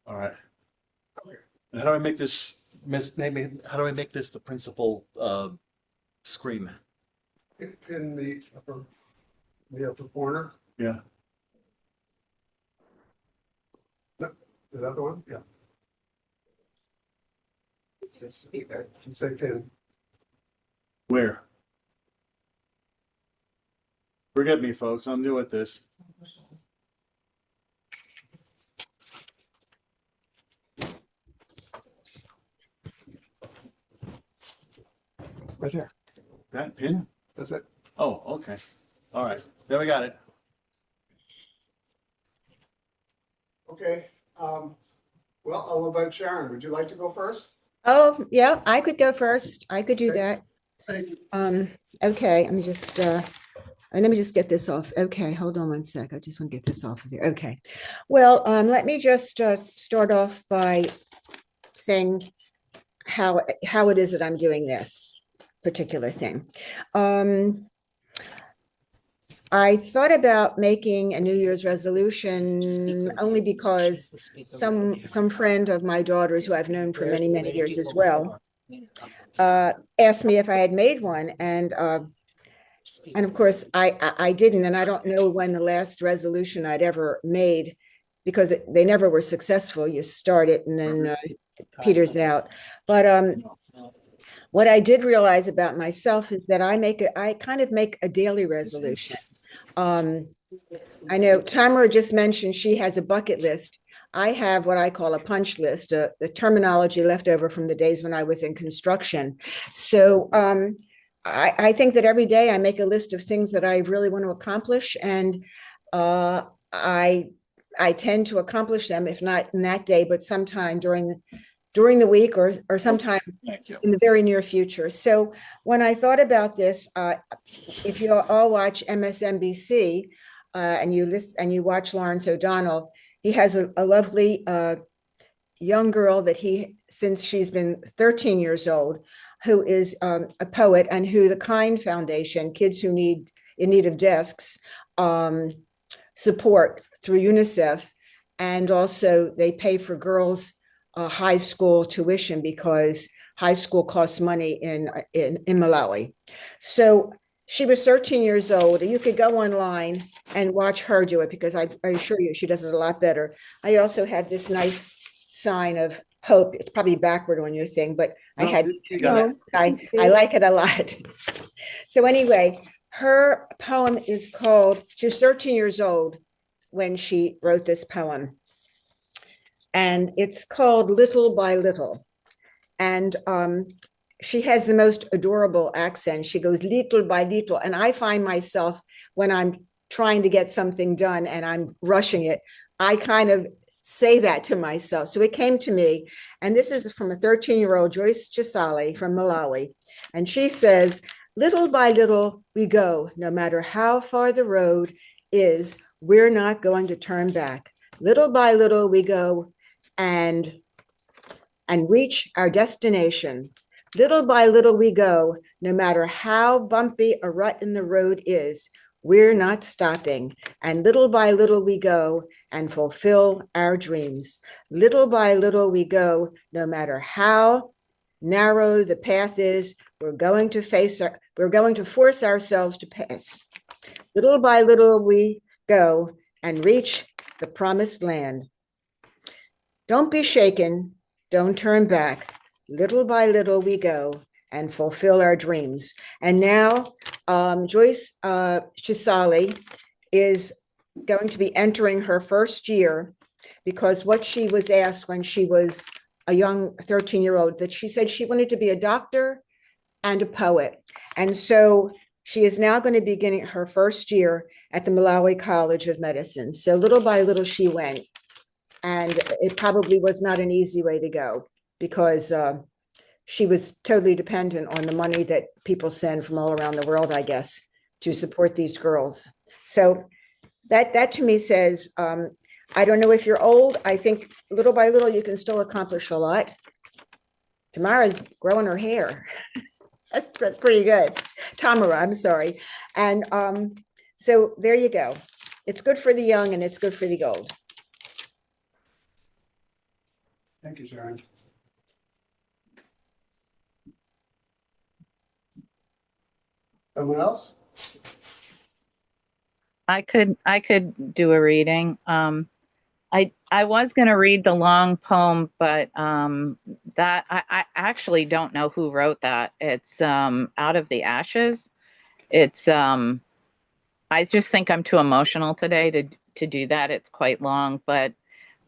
All right. How do I make this, maybe, how do I make this the principal screen? In the upper corner. Yeah. Is that the one? Yeah. It's a speaker. You say pin. Where? Forgive me, folks. I'm new at this. Right there. That pin? That's it. Oh, okay. All right. There we got it. Okay. Well, I'll invite Sharon. Would you like to go first? Oh, yeah, I could go first. I could do Okay. that. Thank you. Okay, let me just get this off. Okay, hold on one sec. I just want to get this off of there. Okay. Well, let me just start off by saying how it is that I'm doing this particular thing. I thought about making a New Year's resolution only because some friend of my daughter's who I've known for many, many years as well asked me if I had made one, and of course I didn't, and I don't know when the last resolution I'd ever made, because they never were successful. You start it and then it peters out. But what I did realize about myself is that I kind of make a daily resolution. I know Tom just mentioned she has a bucket list. I have what I call a punch list, the terminology left over from the days when I was in construction. So I think that every day I make a list of things that I really want to accomplish, and I tend to accomplish them, if not in that day, but sometime during the week, or sometime in the very near future. So when I thought about this, if you all watch MSNBC and you watch Lawrence O'Donnell, he has a lovely young girl that since she's been 13 years old, who is a poet, and who the Kind Foundation, kids who in need of desks, support through UNICEF. And also they pay for girls' high school tuition, because high school costs money in Malawi. So she was 13 years old. You could go online and watch her do it, because I assure you she does it a lot better. I also have this nice sign of hope. It's probably backward on your thing, but No, I had, you got it. I like it a lot. So anyway, her poem is called, she was 13 years old when she wrote this poem, and it's called Little by Little. And she has the most adorable accent. She goes little by little. And I find myself, when I'm trying to get something done and I'm rushing it, I kind of say that to myself. So it came to me, and this is from a 13-year-old Joyce Chisali from Malawi. And she says, little by little we go, no matter how far the road is, we're not going to turn back. Little by little we go and reach our destination. Little by little we go, no matter how bumpy a rut in the road is, we're not stopping. And little by little we go and fulfill our dreams. Little by little we go, no matter how narrow the path is, we're going to force ourselves to pass. Little by little we go and reach the promised land. Don't be shaken. Don't turn back. Little by little we go and fulfill our dreams. And now Joyce Chisali is going to be entering her first year, because what she was asked when she was a young 13-year-old, that she said she wanted to be a doctor and a poet. And so she is now going to be beginning her first year at the Malawi College of Medicine. So little by little she went. And it probably was not an easy way to go, because she was totally dependent on the money that people send from all around the world, I guess, to support these girls. So that to me says, I don't know if you're old. I think little by little you can still accomplish a lot. Tamara's growing her hair. That's pretty good. Tamara, I'm sorry. And so there you go. It's good for the young and it's good for the old. Thank you, Sharon. Someone else? I could do a reading. I was going to read the long poem, but that I actually don't know who wrote that. It's Out of the Ashes. It's I just think I'm too emotional today to do that. It's quite long, but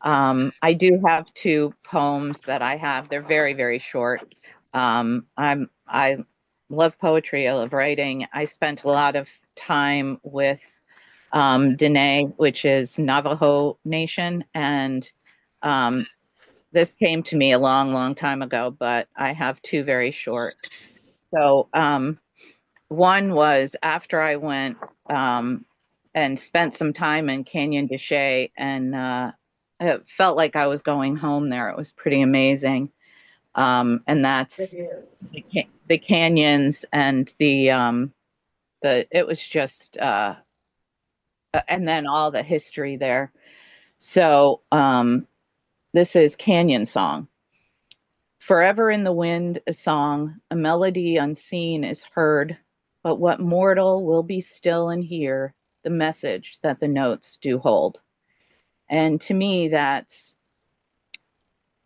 I do have two poems that I have. They're very, very short. I love poetry. I love writing. I spent a lot of time with Dene, which is Navajo Nation, and um, this came to me a long, long time ago. But I have two very short. So one was after I went and spent some time in Canyon de Chelly, and it felt like I was going home there. It was pretty amazing. And that's the canyons and the it was just and then all the history there. So this is Canyon Song. Forever in the wind, a song, a melody unseen is heard, but what mortal will be still and hear the message that the notes do hold? And to me, that's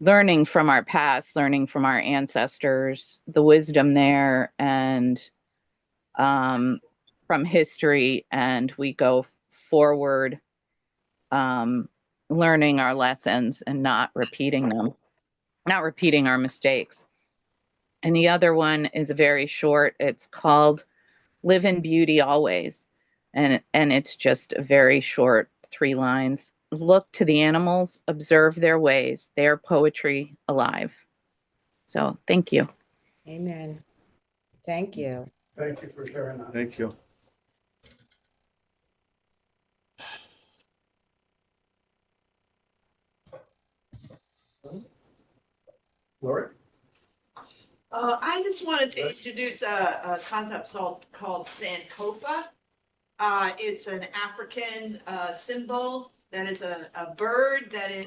learning from our past, learning from our ancestors, the wisdom there, and um, from history, and we go forward, learning our lessons and not repeating them, not repeating our mistakes. And the other one is very short. It's called Live in Beauty Always. And it's just a very short 3 lines. Look to the animals, observe their ways. They are poetry alive. So thank you. Amen. Thank you. Thank you for sharing that. Thank you. Lori? I just wanted to introduce a concept called Sankofa. It's an African symbol that is a bird that is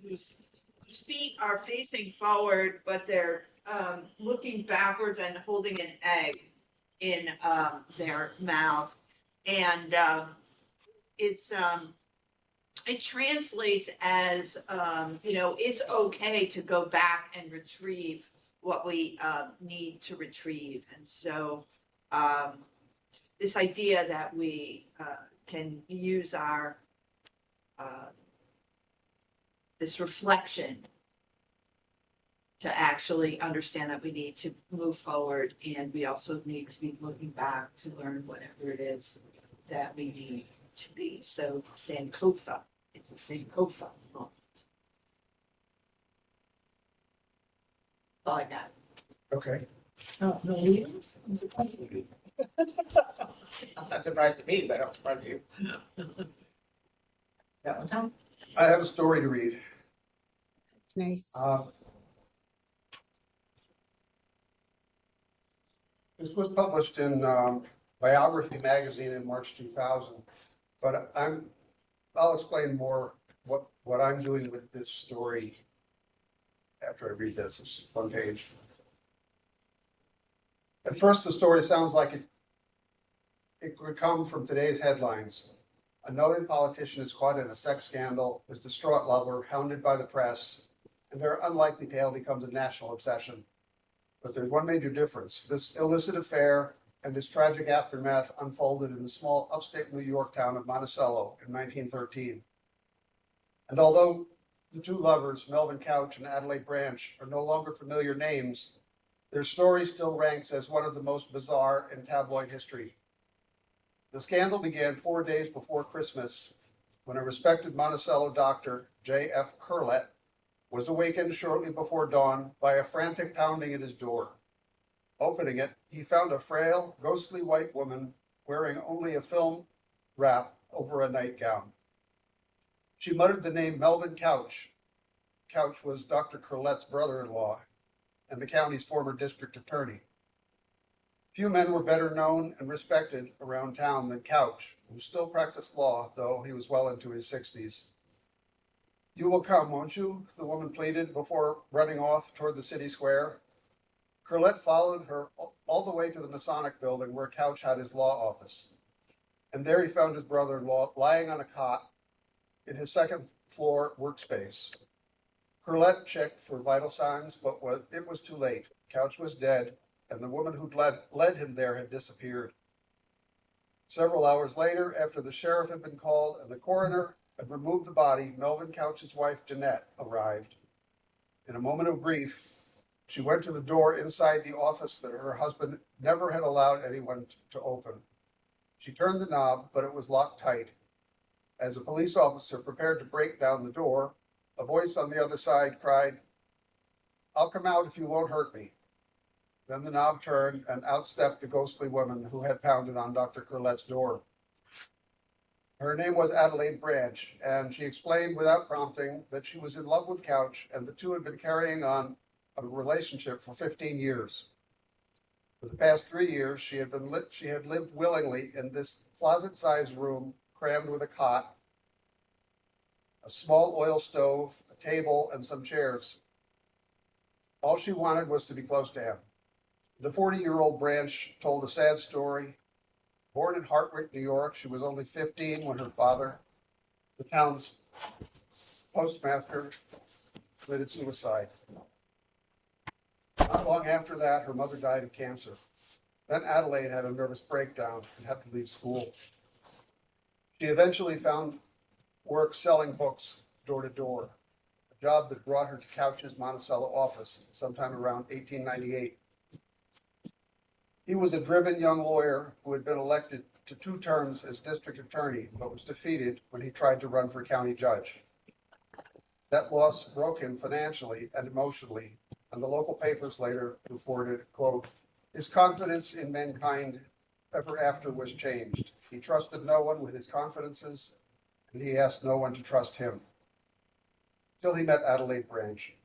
whose feet are facing forward, but they're looking backwards and holding an egg in their mouth. And it's it translates as it's okay to go back and retrieve what we need to retrieve. And so this idea that we can use our this reflection to actually understand that we need to move forward, and we also need to be looking back to learn whatever it is that we need to be. So Sankofa, it's a Sankofa moment. That's all I got. Okay. Oh, no, you? I'm not surprised to me, but I'm surprised you. That one time? I have a story to read. It's nice. This was published in Biography magazine in March 2000, but I'll explain more what I'm doing with this story after I read this. It's a fun page. At first, the story sounds like it could come from today's headlines. A noted politician is caught in a sex scandal, his distraught lover hounded by the press, and their unlikely tale becomes a national obsession. But there's one major difference. This illicit affair and its tragic aftermath unfolded in the small upstate New York town of Monticello in 1913. And although the two lovers, Melvin Couch and Adelaide Branch, are no longer familiar names, their story still ranks as one of the most bizarre in tabloid history. The scandal began 4 days before Christmas when a respected Monticello doctor, J.F. Curlett, was awakened shortly before dawn by a frantic pounding at his door. Opening it, he found a frail, ghostly white woman wearing only a film wrap over a nightgown. She muttered the name Melvin Couch. Couch was Dr. Curlett's brother-in-law and the county's former district attorney. Few men were better known and respected around town than Couch, who still practiced law, though he was well into his 60s. You will come, won't you? The woman pleaded before running off toward the city square. Curlett followed her all the way to the Masonic building where Couch had his law office. And there he found his brother-in-law lying on a cot in his second floor workspace. Curlett checked for vital signs, but it was too late. Couch was dead, and the woman who'd led him there had disappeared. Several hours later, after the sheriff had been called and the coroner had removed the body, Melvin Couch's wife, Jeanette, arrived. In a moment of grief, she went to the door inside the office that her husband never had allowed anyone to open. She turned the knob, but it was locked tight. As a police officer prepared to break down the door, a voice on the other side cried, "I'll come out if you won't hurt me." Then the knob turned, and out stepped the ghostly woman who had pounded on Dr. Curlett's door. Her name was Adelaide Branch, and she explained without prompting that she was in love with Couch, and the two had been carrying on a relationship for 15 years. For the past 3 years, she had lived willingly in this closet-sized room crammed with a cot, a small oil stove, a table, and some chairs. All she wanted was to be close to him. The 40-year-old Branch told a sad story. Born in Hartwick, New York, she was only 15 when her father, the town's postmaster, committed suicide. Not long after that, her mother died of cancer. Then Adelaide had a nervous breakdown and had to leave school. She eventually found work selling books door to door, a job that brought her to Couch's Monticello office sometime around 1898. He was a driven young lawyer who had been elected to 2 terms as district attorney, but was defeated when he tried to run for county judge. That loss broke him financially and emotionally, and the local papers later reported, quote, "His confidence in mankind ever after was changed. He trusted no one with his confidences, and he asked no one to trust him." Till he met Adelaide Branch.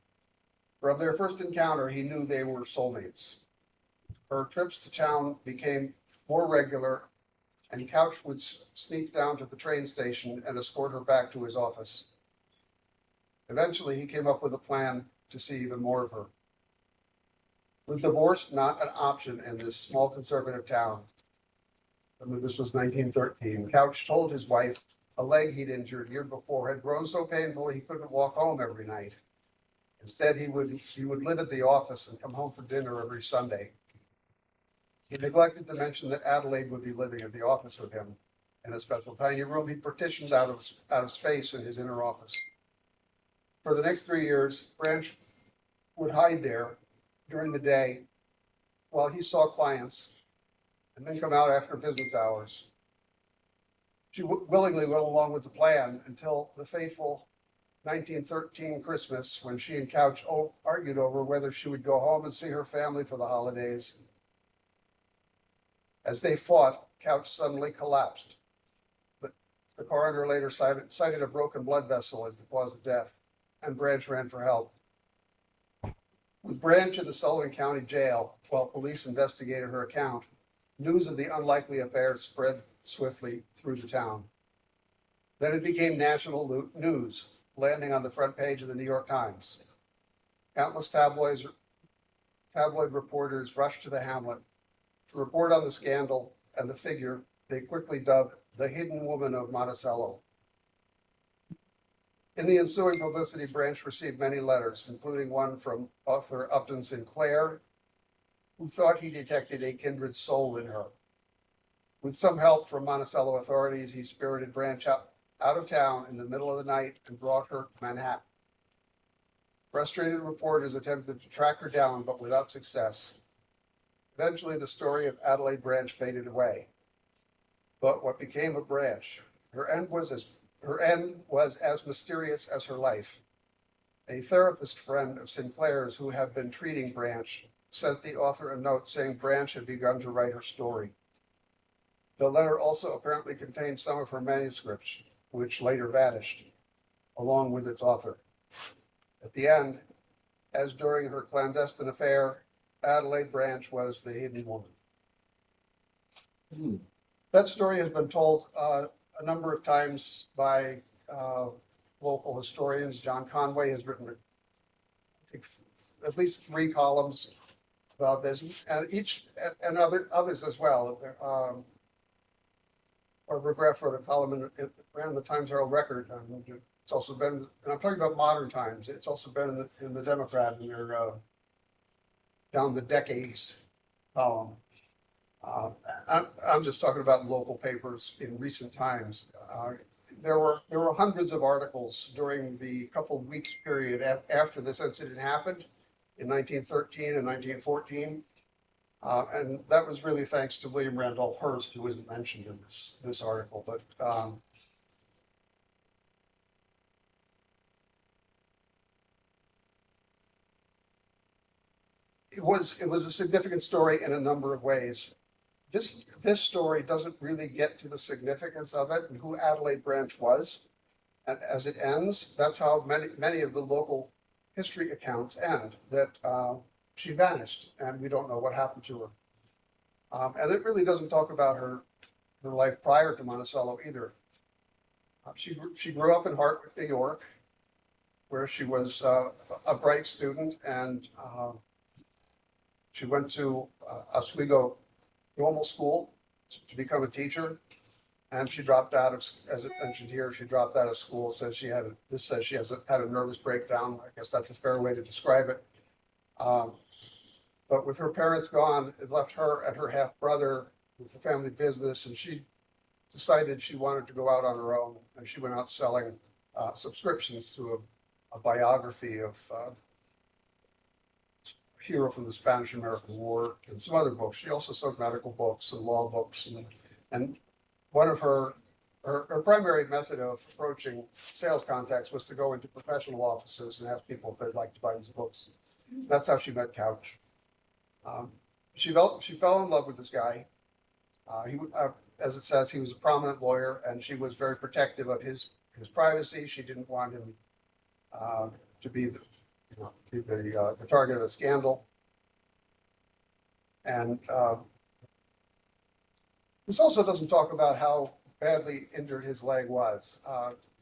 From their first encounter, he knew they were soulmates. Her trips to town became more regular, and Couch would sneak down to the train station and escort her back to his office. Eventually, he came up with a plan to see even more of her. With divorce not an option in this small conservative town, this was 1913, Couch told his wife a leg he'd injured year before had grown so painful he couldn't walk home every night. Instead, he would live at the office and come home for dinner every Sunday. He neglected to mention that Adelaide would be living at the office with him in a special tiny room he partitioned out of space in his inner office. For the next 3 years, Branch would hide there during the day while he saw clients and then come out after business hours. She willingly went along with the plan until the fateful 1913 Christmas, when she and Couch argued over whether she would go home and see her family for the holidays. As they fought, Couch suddenly collapsed. The coroner later cited a broken blood vessel as the cause of death, and Branch ran for help. With Branch in the Sullivan County Jail while police investigated her account, news of the unlikely affair spread swiftly through the town. Then it became national news, landing on the front page of the New York Times. Countless tabloid reporters rushed to the hamlet to report on the scandal and the figure they quickly dubbed the hidden woman of Monticello. In the ensuing publicity, Branch received many letters, including one from author Upton Sinclair, who thought he detected a kindred soul in her. With some help from Monticello authorities, he spirited Branch out of town in the middle of the night and brought her to Manhattan. Frustrated reporters attempted to track her down, but without success. Eventually, the story of Adelaide Branch faded away. But what became of Branch? Her end was as mysterious as her life. A therapist friend of Sinclair's who had been treating Branch sent the author a note saying Branch had begun to write her story. The letter also apparently contained some of her manuscripts, which later vanished, along with its author. At the end, as during her clandestine affair, Adelaide Branch was the hidden woman. That story has been told a number of times by local historians. John Conway has written, I think, at least 3 columns about this, and others as well. Barbara Graff wrote a column ran the Times Herald Record. It's also been, and I'm talking about modern times. It's also been in the Democrat in their down the decades column. I'm just talking about local papers in recent times. There were hundreds of articles during the couple of weeks period after this incident happened in 1913 and 1914. And that was really thanks to William Randolph Hearst, who isn't mentioned in this article. But it was a significant story in a number of ways. This story doesn't really get to the significance of it and who Adelaide Branch was. And as it ends, that's how many of the local history accounts end, that she vanished and we don't know what happened to her. And it really doesn't talk about her life prior to Monticello either. She grew up in Hartwick, New York, where she was a bright student, and she went to Oswego Normal School to become a teacher, and she dropped out of, as it mentioned here, she dropped out of school. Says she had had a nervous breakdown. I guess that's a fair way to describe it. But with her parents gone, it left her and her half brother with the family business, and she decided she wanted to go out on her own, and she went out selling subscriptions to a biography of a hero from the Spanish-American War and some other books. She also sold medical books and law books, and one of her primary method of approaching sales contacts was to go into professional offices and ask people if they'd like to buy these books. That's how she met Couch. She fell in love with this guy. As it says, he was a prominent lawyer, and she was very protective of his privacy. She didn't want him to be the target of a scandal. And this also doesn't talk about how badly injured his leg was.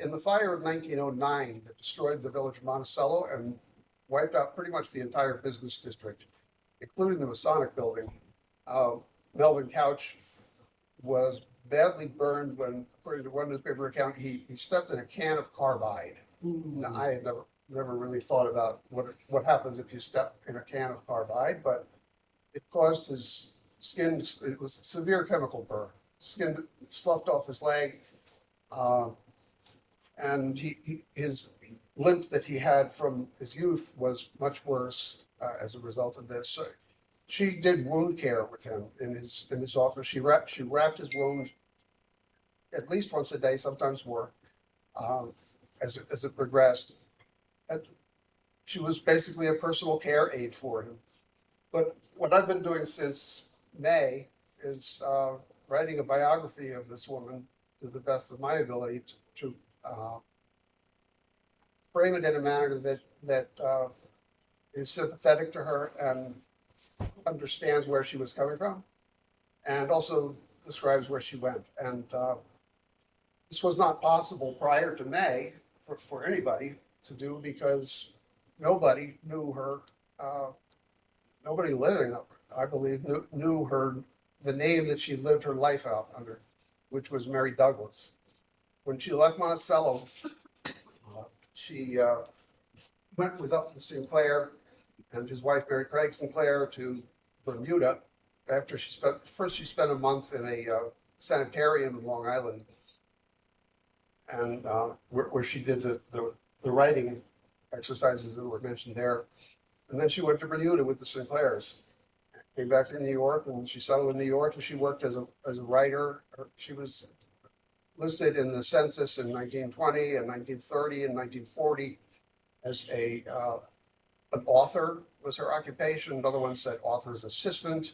In the fire of 1909 that destroyed the village of Monticello and wiped out pretty much the entire business district, including the Masonic building, Melvin Couch was badly burned when, according to one newspaper account, he stepped in a can of carbide. Now, I had never really thought about what happens if you step in a can of carbide, but it caused his skin, it was a severe chemical burn. Skin sloughed off his leg, and his limp that he had from his youth was much worse as a result of this. So she did wound care with him in his office. She wrapped his wound at least once a day, sometimes more, as it progressed. And she was basically a personal care aide for him. But what I've been doing since May is writing a biography of this woman to the best of my ability to frame it in a manner that is sympathetic to her and understands where she was coming from, and also describes where she went. And this was not possible prior to May for anybody to do, because nobody knew her. Nobody living, I believe, knew her, the name that she lived her life out under, which was Mary Douglas. When she left Monticello, she went up to Sinclair and his wife, Mary Craig Sinclair, to Bermuda. After she spent a month in a sanitarium in Long Island, and where she did the writing exercises that were mentioned there. And then she went to Bermuda with the Sinclairs. Came back to New York, and she settled in New York, and she worked as a writer. She was listed in the census in 1920 and 1930 and 1940 as an author was her occupation. Another one said author's assistant,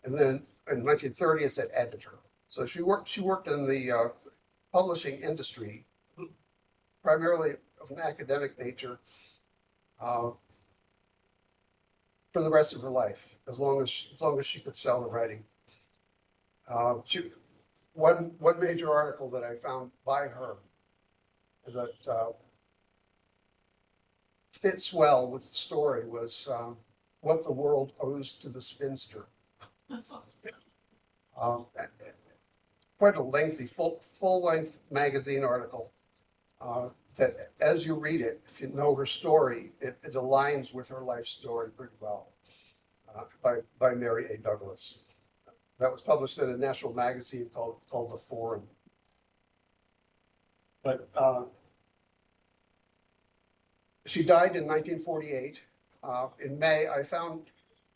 and then in 1930 it said editor. So she worked in the publishing industry, primarily of an academic nature, for the rest of her life, as long as she could sell the writing. One major article that I found by her that fits well with the story was What the World Owes to the Spinster. Um, Quite a lengthy, full-length magazine article that as you read it, if you know her story, it aligns with her life story pretty well, by Mary A. Douglas. That was published in a national magazine called The Forum. But she died in 1948. In May, I found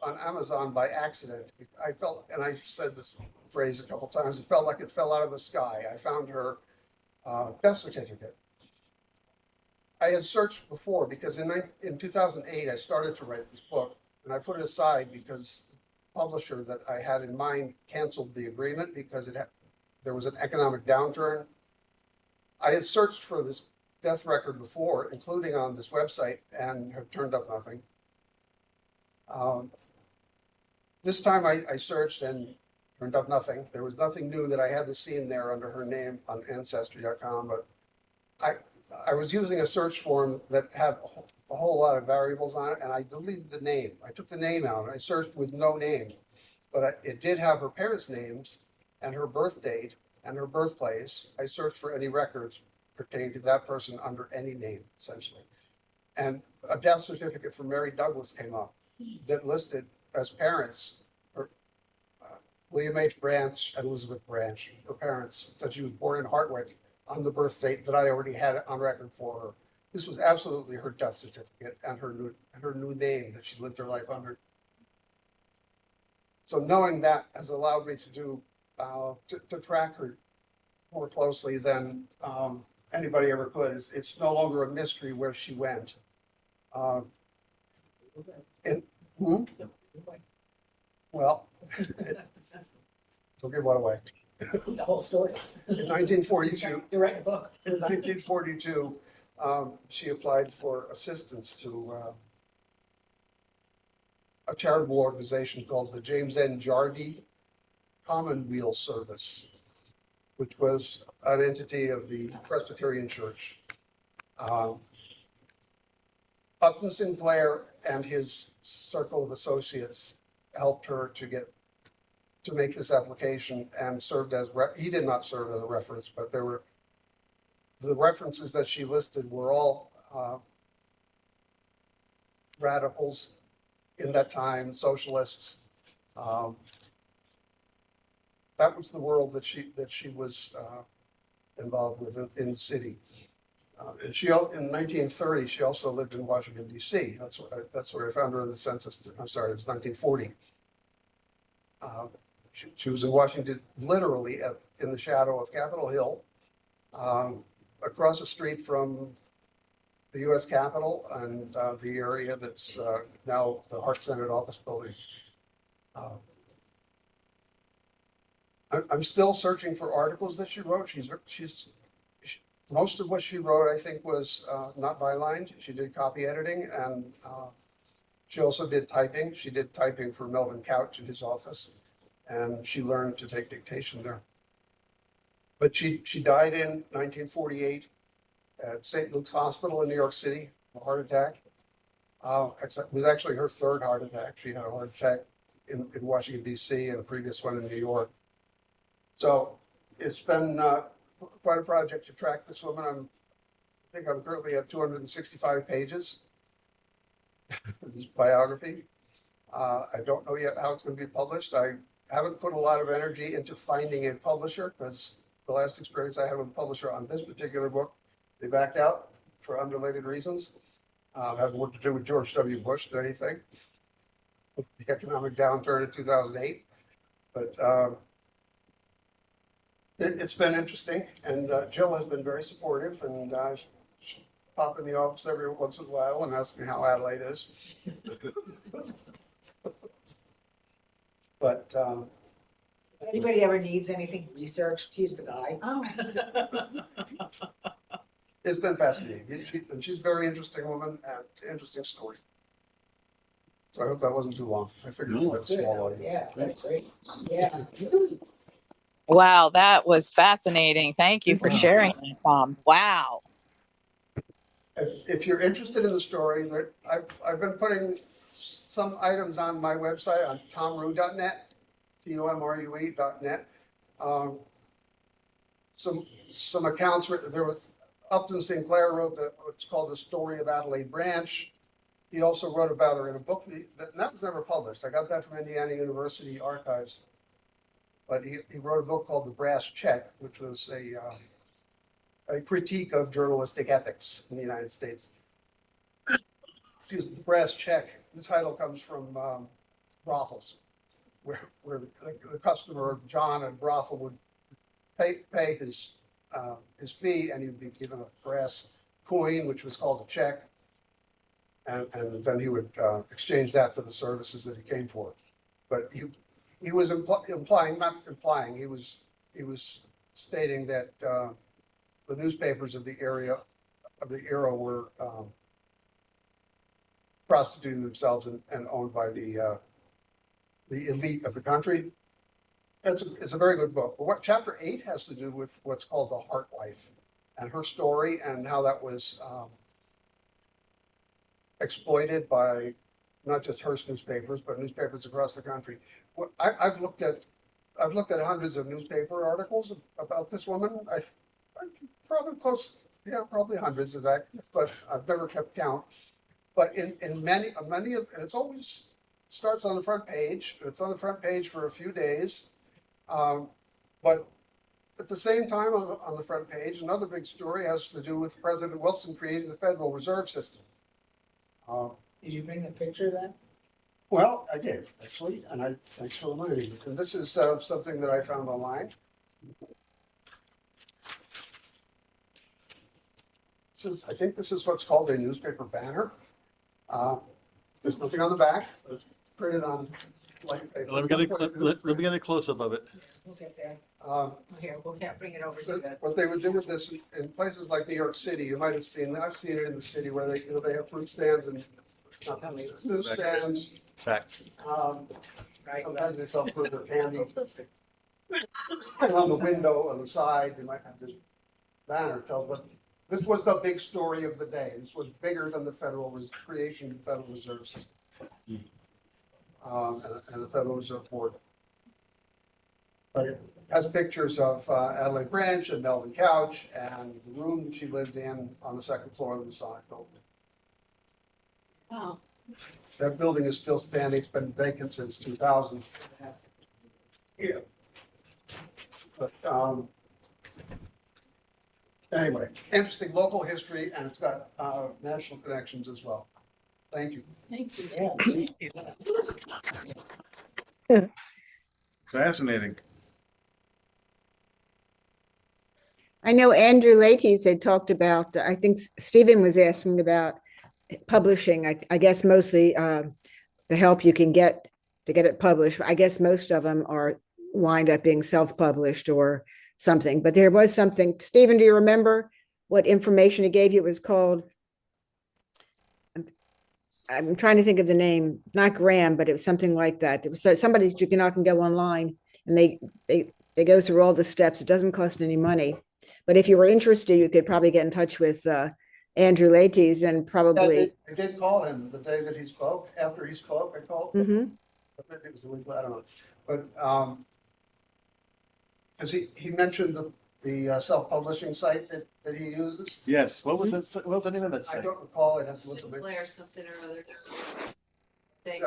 on Amazon by accident. I felt, and I said this phrase a couple times, it felt like it fell out of the sky. I found her death certificate. I had searched before because in 2008, I started to write this book, and I put it aside because the publisher that I had in mind canceled the agreement because there was an economic downturn. I had searched for this death record before, including on this website, and have turned up nothing. This time I searched and turned up nothing. There was nothing new that I hadn't seen there under her name on Ancestry.com, but I was using a search form that had a whole lot of variables on it, and I deleted the name. I took the name out, and I searched with no name, but it did have her parents' names and her birth date and her birthplace. I searched for any records pertaining to that person under any name, essentially. And a death certificate for Mary Douglas came up that listed as parents William H. Branch and Elizabeth Branch, her parents, said she was born in Hartwick on the birth date that I already had on record for her. This was absolutely her death certificate and her new name that she lived her life under. So knowing that has allowed me to do to track her more closely than anybody ever could. It's no longer a mystery where she went. And, well, don't give one away. The whole story. In 1942, You're writing a book. in 1942, she applied for assistance to a charitable organization called the James N. Jarvie Commonweal Service, which was an entity of the Presbyterian Church. Upton Sinclair and his circle of associates helped her to make this application and served as he did not serve as a reference, but there were the references that she listed were all radicals in that time, socialists. That was the world that she was involved with in the city. And she, in 1930, she also lived in Washington, D.C. That's where I found her in the census. I'm sorry, it was 1940. She was in Washington, literally in the shadow of Capitol Hill, across the street from the U.S. Capitol and the area that's now the Hart Senate office building. I'm still searching for articles that she wrote. Most of what she wrote, I think, was not bylined. She did copy editing, and she also did typing. She did typing for Melvin Couch in his office, and she learned to take dictation there. But she died in 1948 at St. Luke's Hospital in New York City, a heart attack. It was actually her third heart attack. She had a heart attack in Washington, D.C., and a previous one in New York. So it's been quite a project to track this woman. I think I'm currently at 265 pages for this biography. I don't know yet how it's going to be published. I haven't put a lot of energy into finding a publisher because the last experience I had with a publisher on this particular book, they backed out for unrelated reasons. Having worked to do with George W. Bush or anything, with the economic downturn in 2008. But it's been interesting, and Jill has been very supportive, and she'll pop in the office every once in a while and ask me how Adelaide is. But If anybody ever needs anything researched, he's the guy. Oh. it's been fascinating. And she's a very interesting woman and interesting story. So I hope that wasn't too long. I figured it was a small audience. Yeah, that's great. Yeah. Wow, that was fascinating. Thank you for sharing that, Tom. Wow. If you're interested in the story, I've been putting some items on my website on tomrue.net, TOMRUE.net. Um, some accounts, there was, Upton Sinclair wrote what's called The Story of Adelaide Branch. He also wrote about her in a book that was never published. I got that from Indiana University Archives. But he wrote a book called The Brass Check, which was a critique of journalistic ethics in the United States. Excuse me, The Brass Check, the title comes from brothels, where the customer, John at a brothel, would pay his fee, and he'd be given a brass coin, which was called a check, and then he would exchange that for the services that he came for. But he was implying, not implying, he was stating that the newspapers of the era were prostituting themselves and owned by the elite of the country. It's a very good book. But what chapter 8 has to do with what's called the Heart Life and her story and how that was exploited by not just Hearst newspapers, but newspapers across the country. I've looked at hundreds of newspaper articles about this woman. I probably close, yeah, probably hundreds of that, but I've never kept count. But in many of, and it's always starts on the front page. It's on the front page for a few days. But at the same time on the front page, another big story has to do with President Wilson creating the Federal Reserve System. Did you bring a picture of that? Well, I did, actually, and thanks for reminding me. And this is something that I found online. I think this is what's called a newspaper banner. There's nothing on the back. It's printed on blank paper. Let me get a close-up of it. We'll get there. Um, Here, we'll bring it over to the. What they would do with this in places like New York City, you might have seen, I've seen it in the city where they have fruit stands and newsstands. Fact. Right. Sometimes they sell fruit or candy. And on the window on the side, you might have this banner tells what this was the big story of the day. This was bigger than the creation of the Federal Reserve System and the Federal Reserve Board. But it has pictures of Adelaide Branch and Melvin Couch and the room that she lived in on the second floor of the Masonic building. Oh. That building is still standing. It's been vacant since 2000. Yeah. But anyway, interesting local history, and it's got national connections as well. Thank you. Thank you. Yeah. Fascinating. I know Andrew Laties had talked about, I think Stephen was asking about publishing. I guess mostly the help you can get to get it published. I guess most of them are wind up being self-published or something. But there was something. Stephen, do you remember what information he gave you? It was called, I'm trying to think of the name, not Graham, but it was something like that. It was somebody that you can go online and they go through all the steps. It doesn't cost any money. But if you were interested, you could probably get in touch with Andrew Laties and probably. I did call him the day that he spoke. After he spoke, I called. Mm-hmm. Maybe it was a week, I don't know. But because he mentioned the self-publishing site that he uses. Yes. What was it? What was the name of that I site? don't recall. It has to look at me. Sinclair something or other. Thing.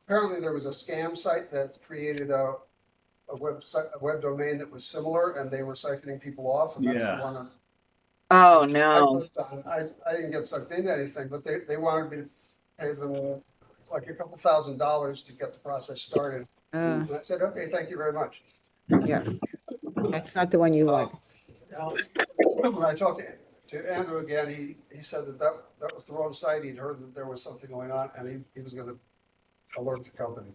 Apparently there was a scam site that created a web domain that was similar, and they were siphoning people off, and that's Yeah. the one Oh, I no. clicked on. I didn't get sucked into anything, but they wanted me to pay them like a couple $1,000s to get the process started. And I said, okay, thank you very much. Yeah, that's not the one you want. When I talked to Andrew again, he said that was the wrong site. He'd heard that there was something going on, and he was going to alert the company.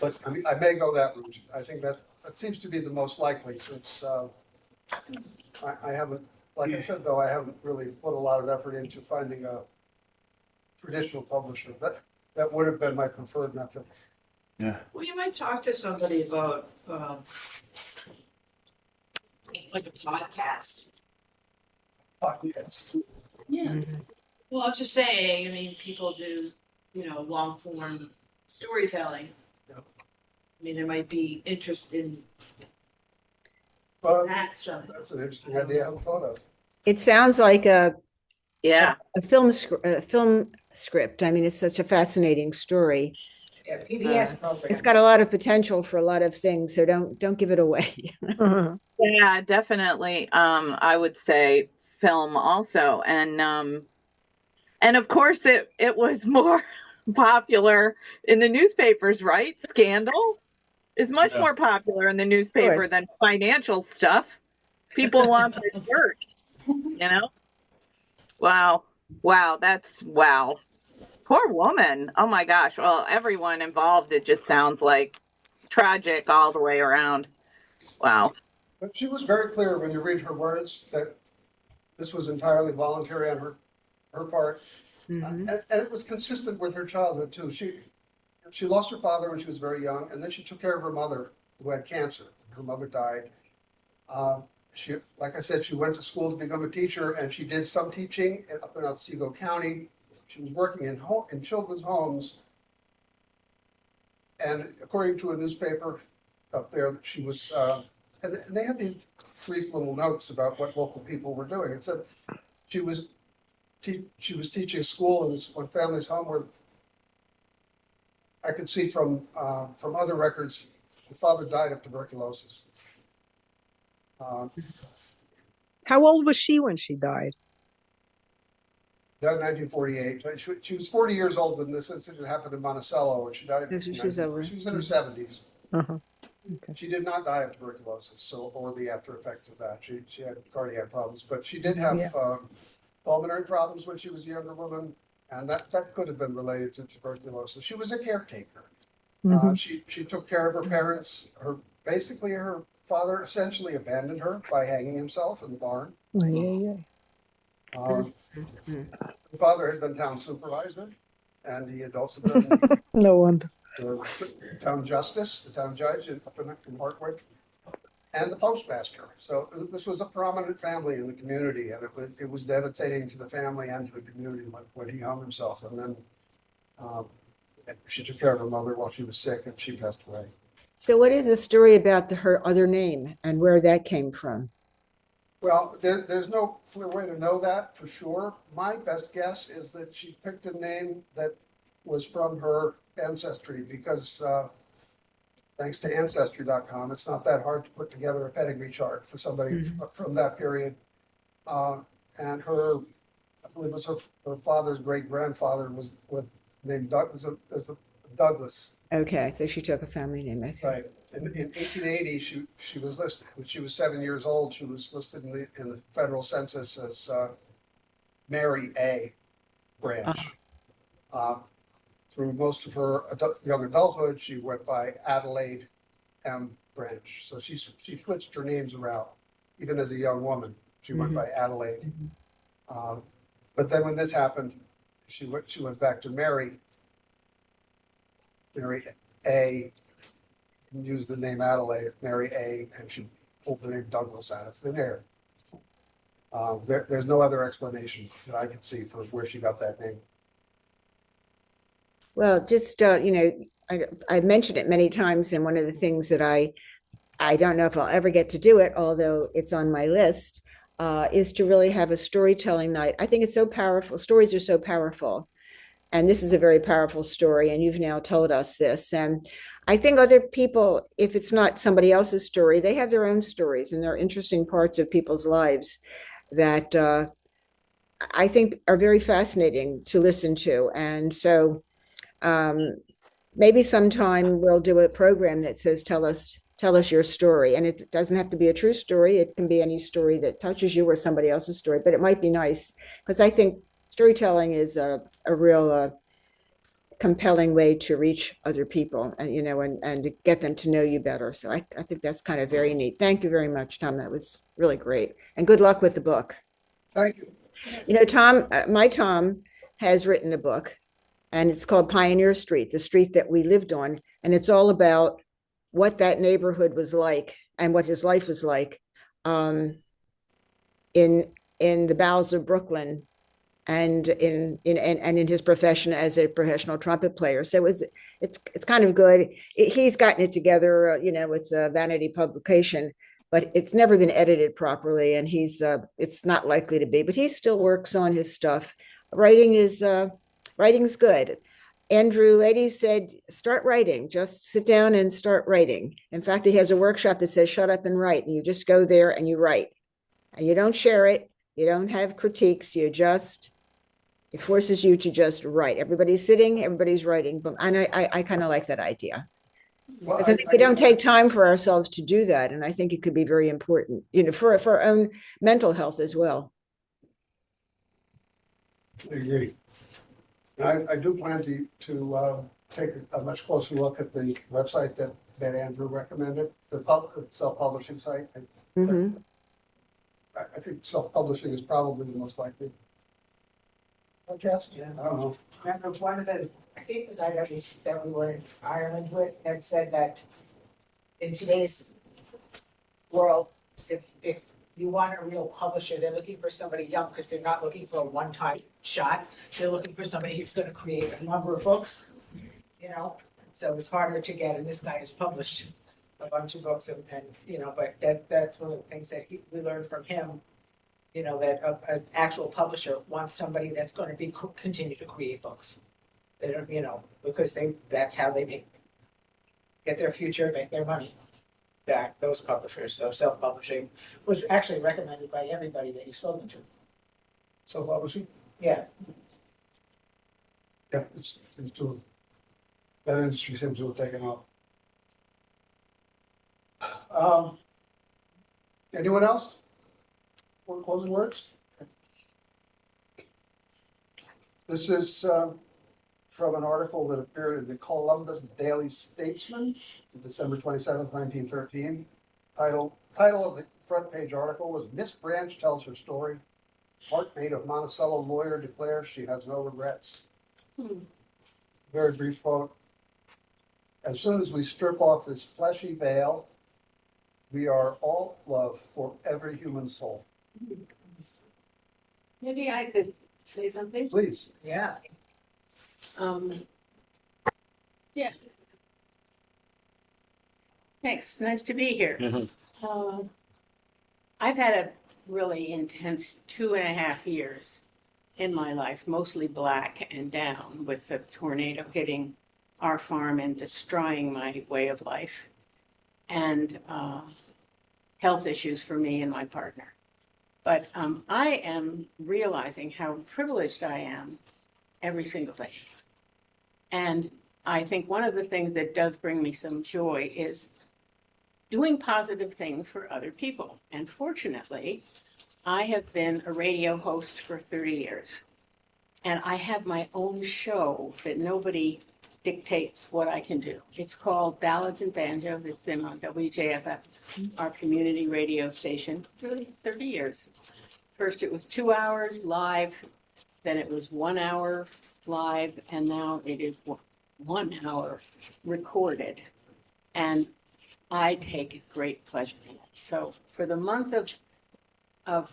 But I mean, I may go that route. I think that seems to be the most likely, since I haven't, like I said, though, I haven't really put a lot of effort into finding a traditional publisher. That would have been my preferred method. Yeah. Well, you might talk to somebody about like a podcast. podcast. Yeah. Mhm. Well, I'm just saying, I mean, people do, long form storytelling. I mean, there might be interest in Well, that some. that's an interesting idea. I haven't thought of. It sounds like Yeah. a film script. I mean, it's such a fascinating story. Yeah, PBS It's program. got a lot of potential for a lot of things, so don't give it away. Yeah, definitely. I would say film also. And of course it was more popular in the newspapers, right? Scandal is much Yeah. more popular in the Of newspaper course. than financial stuff. People want their dirt, you know? Wow. Wow, that's wow. Poor woman. Oh my gosh. Well, everyone involved, it just sounds like tragic all the way around. Wow. But she was very clear when you read her words that this was entirely voluntary on her part. Mhm. And it was consistent with her childhood too. She lost her father when she was very young, and then she took care of her mother who had cancer. Her mother died. She, like I said, she went to school to become a teacher, and she did some teaching up in Otsego County. She was working in children's homes, and according to a newspaper up there, that she was, and they had these brief little notes about what local people were doing. It said she was she was teaching school in this one family's home where I could see from other records, the father died of tuberculosis. Um, How old was she when she died? Died in 1948. She was 40 years old when this incident happened in Monticello, and she died No, she in was over. she was in her 70s. Uh-huh. Okay. She did not die of tuberculosis, or the after effects of that. She had cardiac problems, but she did have Yeah. pulmonary problems when she was a younger woman, and that could have been related to tuberculosis. She was a caretaker. Mhm. She took care of her parents. Basically her father essentially abandoned her by hanging himself in the barn. Oh, yeah, yeah. Um, Mhm. her father had been town supervisor, and he had also been No wonder. the town justice, the town judge up in Hartwick, and the postmaster. So this was a prominent family in the community, and it was devastating to the family and to the community when he hung himself. And then um, she took care of her mother while she was sick, and she passed away. So, what is the story about her other name and where that came from? Well, there's no clear way to know that for sure. My best guess is that she picked a name that was from her ancestry because thanks to Ancestry.com, it's not that hard to put together a pedigree chart for somebody Mhm. from that period. Uh, and I believe it was her father's great grandfather was named Douglas. Okay, so she took a family name. Okay. Right. In 1880, she was listed, when she was 7 years old, she was listed in the federal census as Mary A. Branch. Uh, Through most of her young adulthood, she went by Adelaide M. Branch. So she switched her names around. Even as a young woman, she went by Adelaide. Mhm. Um, but then when this happened, she went back to Mary A. Used the name Adelaide, Mary A. And she pulled the name Douglas out of thin air. There's no other explanation that I can see for where she got that name. Well, just I've mentioned it many times, and one of the things that I don't know if I'll ever get to do it, although it's on my list, is to really have a storytelling night. I think it's so powerful. Stories are so powerful, and this is a very powerful story. And you've now told us this, and I think other people, if it's not somebody else's story, they have their own stories, and they're interesting parts of people's lives that I think are very fascinating to listen to. And so um, maybe sometime we'll do a program that says, tell us your story. And it doesn't have to be a true story. It can be any story that touches you or somebody else's story, but it might be nice because I think storytelling is a real compelling way to reach other people and, and to get them to know you better. So I think that's kind of very neat. Thank you very much, Tom. That was really great. And good luck with the book. Thank you. Tom, my Tom has written a book and it's called Pioneer Street, the street that we lived on. And it's all about what that neighborhood was like and what his life was like in in the bowels of Brooklyn and in his profession as a professional trumpet player. So it's kind of good. He's gotten it together. It's a vanity publication, but it's never been edited properly, and it's not likely to be. But he still works on his stuff. Writing's good. Andrew Lady said, start writing. Just sit down and start writing. In fact, he has a workshop that says, shut up and write. And you just go there and you write. And you don't share it. You don't have critiques. It forces you to just write. Everybody's sitting, everybody's writing. And I kind of like that idea. Well, Because if we don't take time for ourselves to do that, and I think it could be very important, for our own mental health as well. I agree. I do plan to take a much closer look at the website that Andrew recommended, the self-publishing site. Mhm. I think self-publishing is probably the most likely. Podcast? Yeah. I don't know. Remember one of the people that we were in Ireland with had said that in today's world, if you want a real publisher, they're looking for somebody young because they're not looking for a one-time shot. They're looking for somebody who's going to create a number of books, so it's harder to get. And this guy has published a bunch of books, and but that's one of the things that we learned from him. That an actual publisher wants somebody that's going to continue to create books. They don't, because that's how they get their future, make their money back, those publishers. So self-publishing was actually recommended by everybody that you've spoken to. Self-publishing? Yeah. Yeah, it's doing. That industry seems to have taken off. Anyone else? For closing words? This is from an article that appeared in the Columbus Daily Statesman, December 27th, 1913. Title of the front page article was Miss Branch Tells Her Story. Heartmate of Monticello lawyer declares she has no regrets. Very brief quote. As soon as we strip off this fleshy veil, we are all love for every human soul. Maybe I could say something. Please. Yeah. Yeah. Thanks. Nice to be here. I've had a really intense 2.5 years in my life, mostly black and down, with the tornado hitting our farm and destroying my way of life, and health issues for me and my partner. But I am realizing how privileged I am every single day. And I think one of the things that does bring me some joy is doing positive things for other people. And fortunately, I have been a radio host for 30 years. And I have my own show that nobody dictates what I can do. It's called Ballads and Banjos. It's been on WJFF, our community radio station, for 30 years. First it was 2 hours live, then it was 1 hour live, and now it is 1 hour recorded. And I take great pleasure in it. So for the month of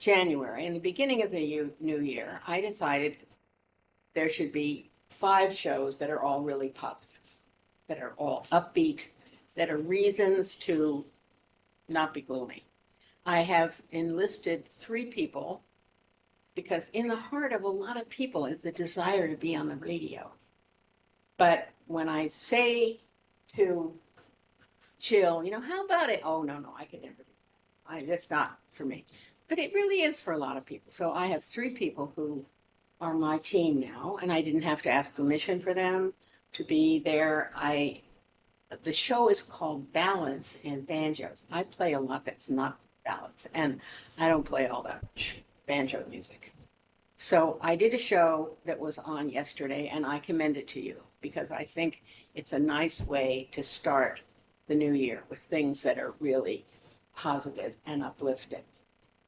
January, in the beginning of the new year, I decided there should be 5 shows that are all really positive, that are all upbeat, that are reasons to not be gloomy. I have enlisted 3 people because in the heart of a lot of people is the desire to be on the radio. But when I say to Jill, how about it? Oh, no, I could never do that. That's not for me. But it really is for a lot of people. So I have 3 people who are my team now, and I didn't have to ask permission for them to be there. The show is called Ballads and Banjos. I play a lot that's not ballads, and I don't play all that much banjo music. So I did a show that was on yesterday, and I commend it to you because I think it's a nice way to start the new year with things that are really positive and uplifting.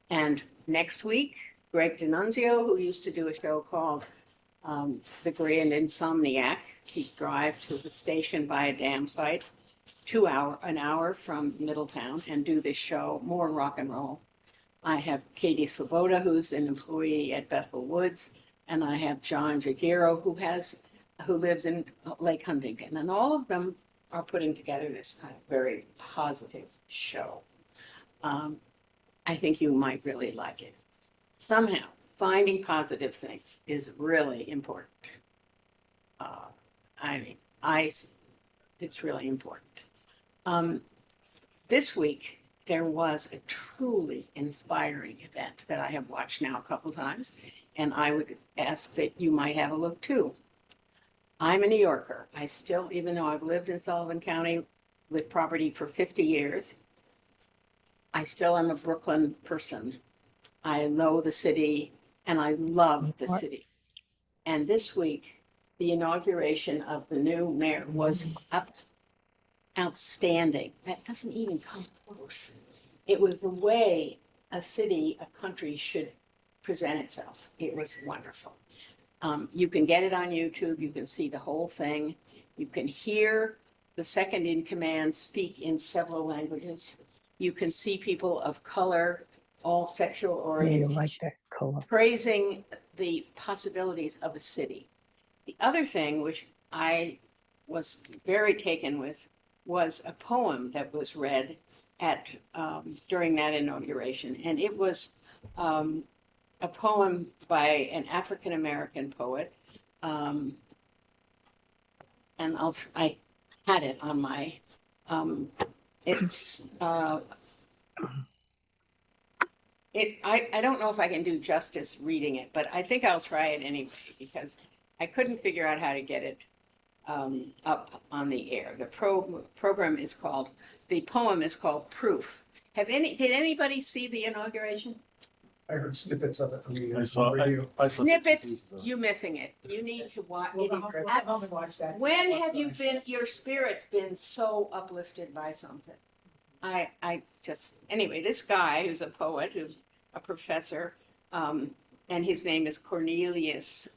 And next week, Greg D'Annunzio, who used to do a show called The Grand Insomniac, he'd drive to the station by a dam site, an hour from Middletown, and do this show, more rock and roll. I have Katie Swoboda, who's an employee at Bethel Woods, and I have John Jagiro, who lives in Lake Huntington, and all of them are putting together this kind of very positive show. I think you might really like it. Somehow, finding positive things is really important. I mean, it's really important. This week, there was a truly inspiring event that I have watched now a couple times, and I would ask that you might have a look too. I'm a New Yorker. I still, even though I've lived in Sullivan County with property for 50 years, I still am a Brooklyn person. I know the city and I love the What? city. And this week, the inauguration of the new mayor was outstanding. That doesn't even come close. It was the way a city, a country should present itself. It was wonderful. You can get it on YouTube. You can see the whole thing. You can hear the second in command speak in several languages. You can see people of color, all sexual Yeah, you like orientation, that color. praising the possibilities of a city. The other thing, which I was very taken with, was a poem that was read at during that inauguration, and it was a poem by an African American poet, and I had it on my. It's I don't know if I can do justice reading it, but I think I'll try it anyway because I couldn't figure out how to get it up on the air. The poem is called Proof. Did anybody see the inauguration? I heard snippets of it. I mean, I saw, review. I saw bits and Snippets, pieces of it. you missing it. You need to watch We'll it. go home and watch that. When have you been, your spirit's been so uplifted by something? I just, anyway, this guy who's a poet, who's a professor, and his name is Cornelius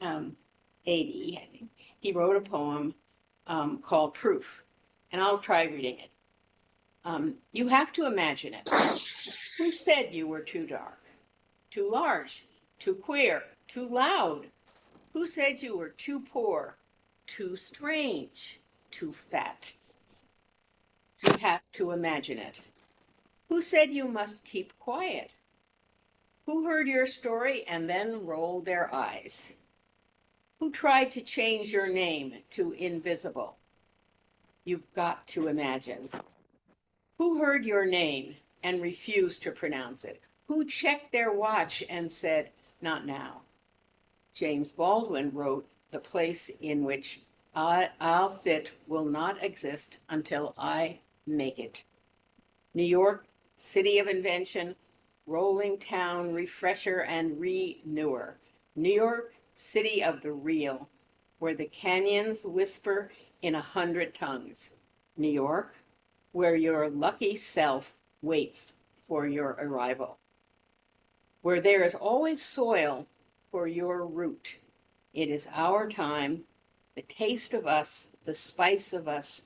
80, I think. He wrote a poem called Proof, and I'll try reading it. You have to imagine it. Who said you were too dark, too large, too queer, too loud? Who said you were too poor, too strange, too fat? You have to imagine it. Who said you must keep quiet? Who heard your story and then rolled their eyes? Who tried to change your name to invisible? You've got to imagine. Who heard your name and refused to pronounce it? Who checked their watch and said, not now? James Baldwin wrote, the place in which I'll fit will not exist until I make it. New York, city of invention, rolling town, refresher and renewer. New York, city of the real, where the canyons whisper in 100 tongues. New York, where your lucky self waits for your arrival. Where there is always soil for your root. It is our time, the taste of us, the spice of us,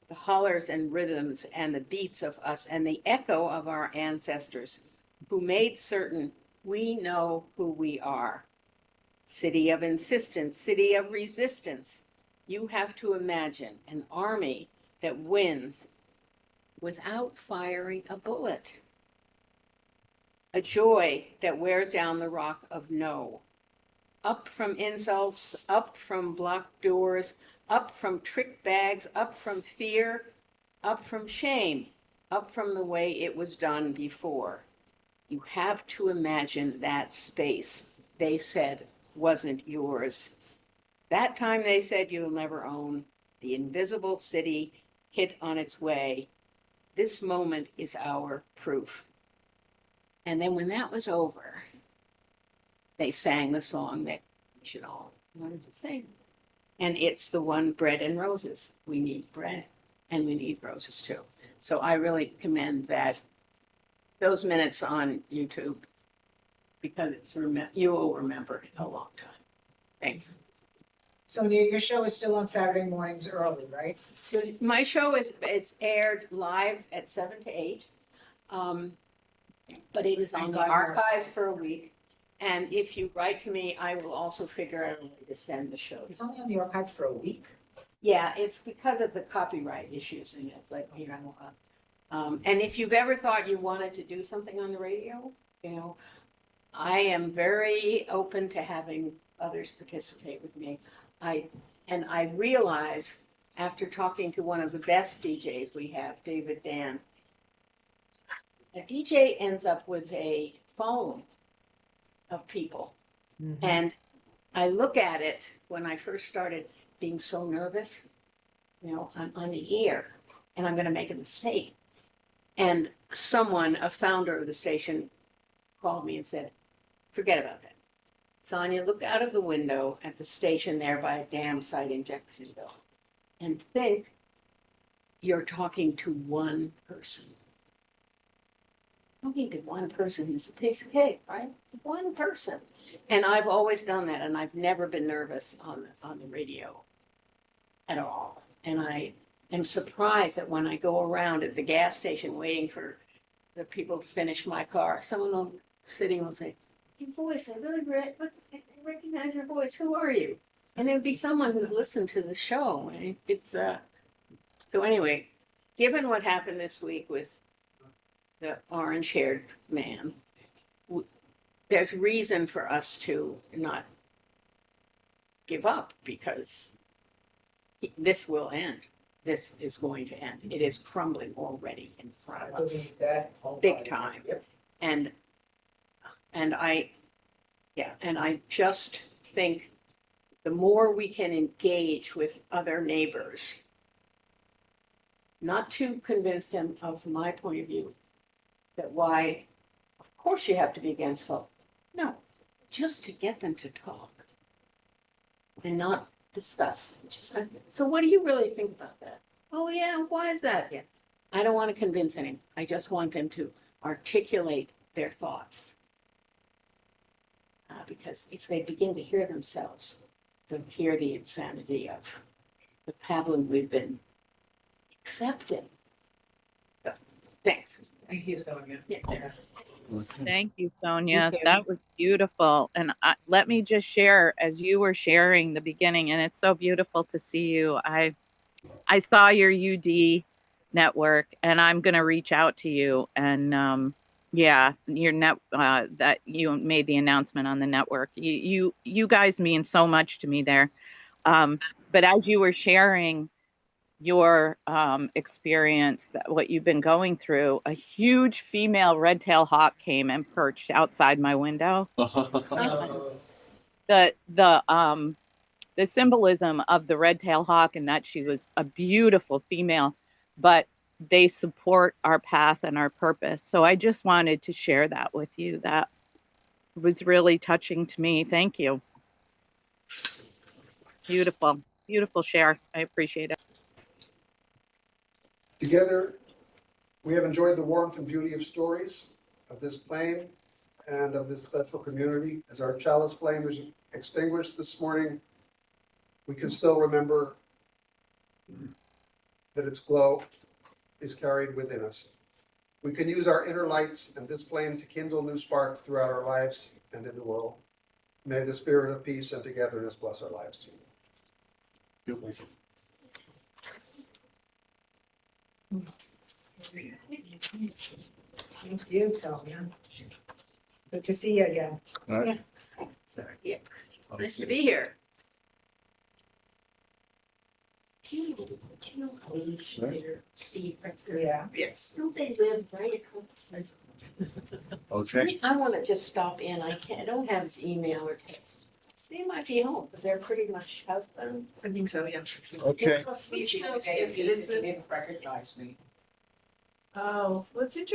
the hollers and rhythms and the beats of us and the echo of our ancestors who made certain we know who we are. City of insistence, city of resistance. You have to imagine an army that wins without firing a bullet. A joy that wears down the rock of no. Up from insults, up from blocked doors, up from trick bags, up from fear, up from shame, up from the way it was done before. You have to imagine that space they said wasn't yours. That time they said you'll never own, the invisible city hit on its way. This moment is our proof. And then when that was over, they sang the song that we should all learn to sing. And it's the one, Bread and Roses. We need bread and we need roses too. So I really commend those minutes on YouTube because you will remember it a long time. Thanks. So your show is still on Saturday mornings early, right? My show it's aired live at 7 to 8. but it is on Thank the God you're- archives for a week. And if you write to me, I will also figure out a way to send the show. It's only on the archive for a week. Yeah, it's because of the copyright issues in it, like, and if you've ever thought you wanted to do something on the radio, I am very open to having others participate with me. And I realize after talking to one of the best DJs we have, David Dan, a DJ ends up with a phone of people. And I look at it when I first started being so nervous, I'm on the air and I'm going to make a mistake. And someone, a founder of the station, called me and said, forget about that. Sonia, look out of the window at the station there by a dam site in Jeffersonville and think you're talking to one person. Talking to one person is a piece of cake, right? One person. And I've always done that, and I've never been nervous on the radio at all. And I am surprised that when I go around at the gas station waiting for the people to finish my car, someone sitting will say, your voice, I recognize your voice. Who are you? And it would be someone who's listened to the show. So anyway, given what happened this week with the orange-haired man, there's reason for us to not give up because this will end. This is going to end. It is crumbling already in front of us, big time. Yep. And I just think the more we can engage with other neighbors, not to convince them of my point of view, that why, of course you have to be against folk. No, just to get them to talk and not discuss. So what do you really think about that? Oh yeah, why is that? Yeah. I don't want to convince anyone. I just want them to articulate their thoughts. Because if they begin to hear themselves, they'll hear the insanity of the pablum we've been accepting. So, thanks. Thank you, Sonia. Yeah. Thank you, Sonia. Thank you. That was beautiful. And let me just share, as you were sharing the beginning, and it's so beautiful to see you. I saw your UD network, and I'm going to reach out to you. And yeah, your that you made the announcement on the network. You guys mean so much to me there. But as you were sharing your experience, what you've been going through, a huge female red-tailed hawk came and perched outside my window. The symbolism of the red-tailed hawk, and that she was a beautiful female, but they support our path and our purpose. So I just wanted to share that with you. That was really touching to me. Thank you. Beautiful, beautiful share. I appreciate it. Together, we have enjoyed the warmth and beauty of stories of this plane and of this special community. As our chalice flame is extinguished this morning, we can still remember that its glow is carried within us. We can use our inner lights and this flame to kindle new sparks throughout our lives and in the world. May the spirit of peace and togetherness bless our lives. Thank you, Sonia. Good to see you again. All right. Sorry. Yeah. Nice to be here. Do you know Steve Pritzker? Yeah. Yes. Don't they live right across? Okay. I want to just stop in. I don't have his email or text. They might be home, but they're pretty much housebound. I think so, yeah. Okay. Which house It is didn't recognize me. Oh, what's interesting?